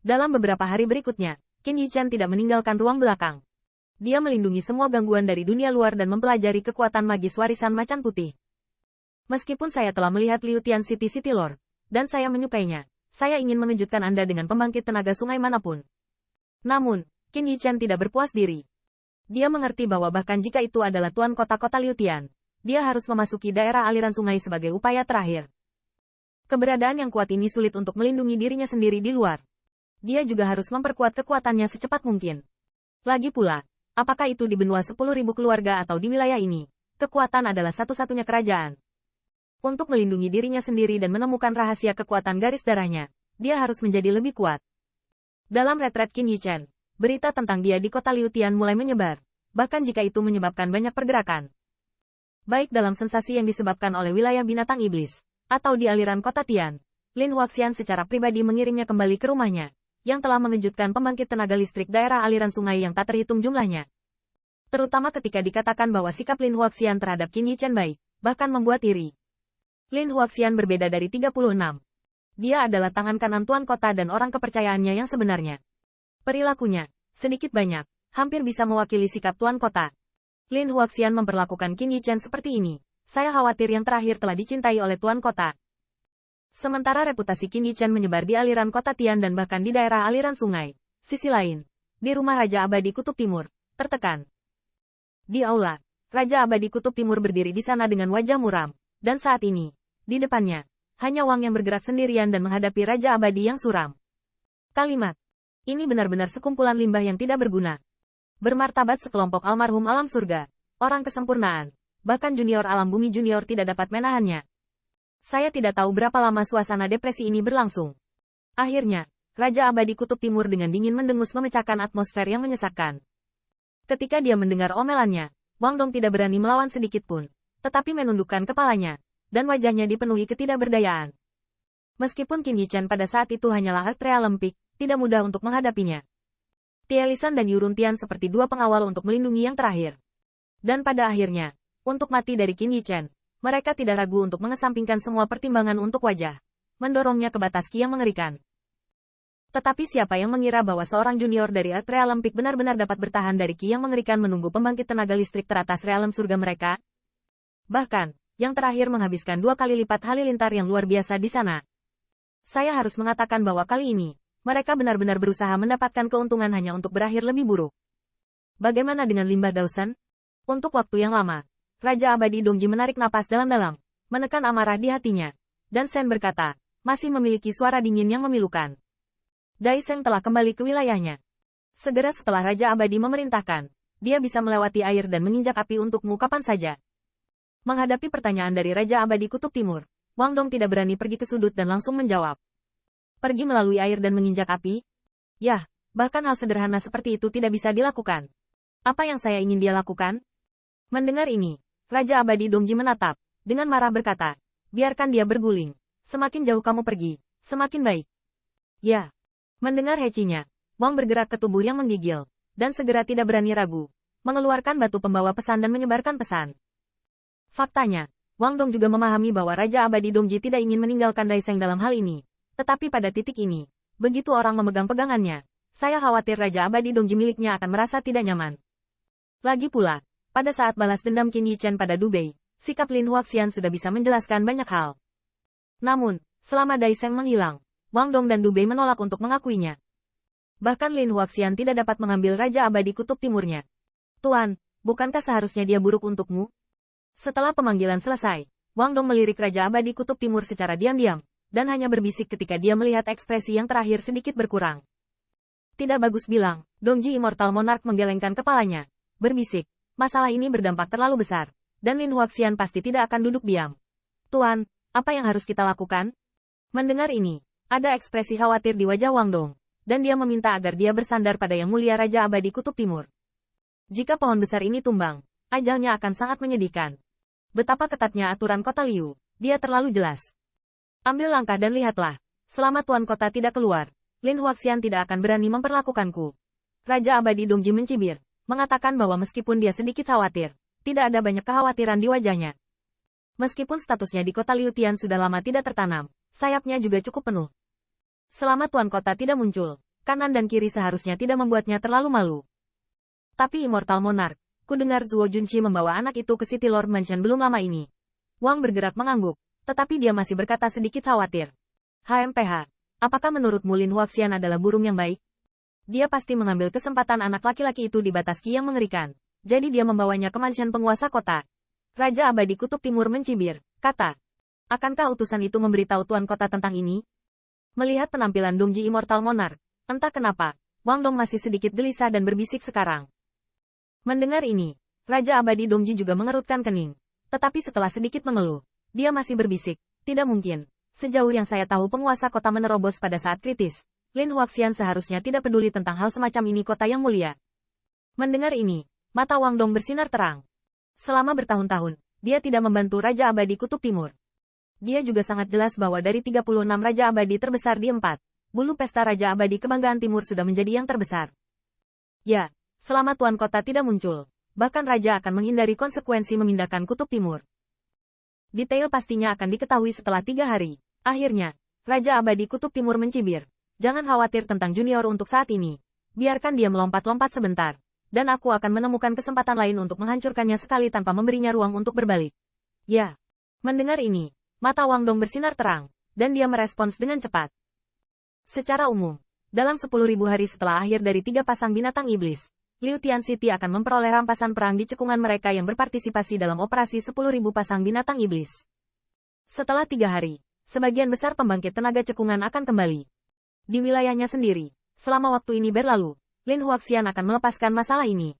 Dalam beberapa hari berikutnya, Qin Yichen tidak meninggalkan ruang belakang. Dia melindungi semua gangguan dari dunia luar dan mempelajari kekuatan magis warisan macan putih. Meskipun saya telah melihat Liu Tian City Lord, dan saya menyukainya, saya ingin mengejutkan Anda dengan pembangkit tenaga sungai manapun. Namun, Qin Yichen tidak berpuas diri. Dia mengerti bahwa bahkan jika itu adalah tuan kota-kota Liu Tian, dia harus memasuki daerah aliran sungai sebagai upaya terakhir. Keberadaan yang kuat ini sulit untuk melindungi dirinya sendiri di luar. Dia juga harus memperkuat kekuatannya secepat mungkin. Lagi pula, apakah itu di benua 10.000 keluarga atau di wilayah ini, kekuatan adalah satu-satunya kerajaan. Untuk melindungi dirinya sendiri dan menemukan rahasia kekuatan garis darahnya, dia harus menjadi lebih kuat. Dalam retret Qin Yichen, berita tentang dia di kota Liu Tian mulai menyebar, bahkan jika itu menyebabkan banyak pergerakan. Baik dalam sensasi yang disebabkan oleh wilayah binatang iblis, atau di aliran kota Tian, Lin Huaxian secara pribadi mengirimnya kembali ke rumahnya, yang telah mengejutkan pembangkit tenaga listrik daerah aliran sungai yang tak terhitung jumlahnya. Terutama ketika dikatakan bahwa sikap Lin Huaxian terhadap Qin Yichen baik, bahkan membuat iri. Lin Huaxian berbeda dari 36. Dia adalah tangan kanan tuan kota dan orang kepercayaannya yang sebenarnya. Perilakunya, sedikit banyak, hampir bisa mewakili sikap tuan kota. Lin Huaxian memperlakukan Qin Yichen seperti ini. Saya khawatir yang terakhir telah dicintai oleh tuan kota. Sementara reputasi Qin Yichen menyebar di aliran kota Tian dan bahkan di daerah aliran sungai. Sisi lain, di rumah Raja Abadi Kutub Timur, tertekan. Di aula, Raja Abadi Kutub Timur berdiri di sana dengan wajah muram, dan saat ini, di depannya, hanya Wang yang bergerak sendirian dan menghadapi Raja Abadi yang suram. Kalimat, ini benar-benar sekumpulan limbah yang tidak berguna. Bermartabat sekelompok almarhum alam surga, orang kesempurnaan, bahkan junior alam bumi junior tidak dapat menahannya. Saya tidak tahu berapa lama suasana depresi ini berlangsung. Akhirnya, Raja Abadi Kutub Timur dengan dingin mendengus memecahkan atmosfer yang menyesakkan. Ketika dia mendengar omelannya, Wang Dong tidak berani melawan sedikit pun, tetapi menundukkan kepalanya, dan wajahnya dipenuhi ketidakberdayaan. Meskipun Qin Yichen pada saat itu hanyalah Artrea Lempik, tidak mudah untuk menghadapinya. Tielisan dan Yuruntian seperti dua pengawal untuk melindungi yang terakhir. Dan pada akhirnya, untuk mati dari Qin Yichen, mereka tidak ragu untuk mengesampingkan semua pertimbangan untuk wajah, mendorongnya ke batas ki yang mengerikan. Tetapi siapa yang mengira bahwa seorang junior dari Earth Realm Peak benar-benar dapat bertahan dari ki yang mengerikan menunggu pembangkit tenaga listrik teratas realm surga mereka? Bahkan, yang terakhir menghabiskan 2 kali lipat halilintar yang luar biasa di sana. Saya harus mengatakan bahwa kali ini, mereka benar-benar berusaha mendapatkan keuntungan hanya untuk berakhir lebih buruk. Bagaimana dengan limbah Dawson? Untuk waktu yang lama, Raja Abadi Dongji menarik napas dalam-dalam, menekan amarah di hatinya. Dan Shen berkata, masih memiliki suara dingin yang memilukan. Daiseng telah kembali ke wilayahnya. Segera setelah Raja Abadi memerintahkan, dia bisa melewati air dan menginjak api untukmu kapan saja. Menghadapi pertanyaan dari Raja Abadi Kutub Timur, Wang Dong tidak berani pergi ke sudut dan langsung menjawab. Pergi melalui air dan menginjak api? Yah, bahkan hal sederhana seperti itu tidak bisa dilakukan. Apa yang saya ingin dia lakukan? Mendengar ini, Raja Abadi Dongji menatap, dengan marah berkata, biarkan dia berguling. Semakin jauh kamu pergi, semakin baik. Ya. Mendengar hecinya, Wang bergerak ke tubuh yang menggigil, dan segera tidak berani ragu, mengeluarkan batu pembawa pesan dan menyebarkan pesan. Faktanya, Wang Dong juga memahami bahwa Raja Abadi Dongji tidak ingin meninggalkan Daiseng dalam hal ini. Tetapi pada titik ini, begitu orang memegang pegangannya, saya khawatir Raja Abadi Dongji miliknya akan merasa tidak nyaman. Lagi pula, pada saat balas dendam Qin Yichen pada Dubei, sikap Lin Huaxian sudah bisa menjelaskan banyak hal. Namun, selama Daiseng menghilang, Wang Dong dan Dubei menolak untuk mengakuinya. Bahkan Lin Huaxian tidak dapat mengambil Raja Abadi Kutub Timurnya. Tuan, bukankah seharusnya dia buruk untukmu? Setelah pemanggilan selesai, Wang Dong melirik Raja Abadi Kutub Timur secara diam-diam, dan hanya berbisik ketika dia melihat ekspresi yang terakhir sedikit berkurang. Tidak bagus bilang, Dongji Immortal Monarch menggelengkan kepalanya, berbisik. Masalah ini berdampak terlalu besar, dan Lin Huaxian pasti tidak akan duduk diam. Tuan, apa yang harus kita lakukan? Mendengar ini, ada ekspresi khawatir di wajah Wang Dong, dan dia meminta agar dia bersandar pada Yang Mulia Raja Abadi Kutub Timur. Jika pohon besar ini tumbang, ajalnya akan sangat menyedihkan. Betapa ketatnya aturan kota Liu, dia terlalu jelas. Ambil langkah dan lihatlah, selama tuan kota tidak keluar, Lin Huaxian tidak akan berani memperlakukanku. Raja Abadi Dongji mencibir, mengatakan bahwa meskipun dia sedikit khawatir, tidak ada banyak kekhawatiran di wajahnya. Meskipun statusnya di kota Liu Tian sudah lama tidak tertanam, sayapnya juga cukup penuh. Selama tuan kota tidak muncul, kanan dan kiri seharusnya tidak membuatnya terlalu malu. Tapi Immortal Monarch, ku dengar Zuo Junshi membawa anak itu ke City Lord Mansion belum lama ini. Wang bergerak mengangguk, tetapi dia masih berkata sedikit khawatir. HMPH, apakah menurutmu Lin Huaxian adalah burung yang baik? Dia pasti mengambil kesempatan anak laki-laki itu di batas ki yang mengerikan. Jadi dia membawanya ke mansion penguasa kota. Raja Abadi Kutub Timur mencibir, kata. Akankah utusan itu memberitahu tuan kota tentang ini? Melihat penampilan Dongji Immortal Monarch, entah kenapa, Wang Dong masih sedikit gelisah dan berbisik sekarang. Mendengar ini, Raja Abadi Dongji juga mengerutkan kening. Tetapi setelah sedikit mengeluh, dia masih berbisik, tidak mungkin. Sejauh yang saya tahu penguasa kota menerobos pada saat kritis. Lin Huaxian seharusnya tidak peduli tentang hal semacam ini kota yang mulia. Mendengar ini, mata Wang Dong bersinar terang. Selama bertahun-tahun, dia tidak membantu Raja Abadi Kutub Timur. Dia juga sangat jelas bahwa dari 36 Raja Abadi terbesar di 4, bulu pesta Raja Abadi Kebanggaan Timur sudah menjadi yang terbesar. Ya, selama tuan kota tidak muncul, bahkan Raja akan menghindari konsekuensi memindahkan Kutub Timur. Detail pastinya akan diketahui setelah 3 hari. Akhirnya, Raja Abadi Kutub Timur mencibir. Jangan khawatir tentang junior untuk saat ini. Biarkan dia melompat-lompat sebentar. Dan aku akan menemukan kesempatan lain untuk menghancurkannya sekali tanpa memberinya ruang untuk berbalik. Ya. Mendengar ini, mata Wang Dong bersinar terang. Dan dia merespons dengan cepat. Secara umum, dalam 10.000 hari setelah akhir dari 3 pasang binatang iblis, Liu Tian City akan memperoleh rampasan perang di cekungan mereka yang berpartisipasi dalam operasi 10.000 pasang binatang iblis. Setelah 3 hari, sebagian besar pembangkit tenaga cekungan akan kembali. Di wilayahnya sendiri, selama waktu ini berlalu, Lin Huaxian akan melepaskan masalah ini.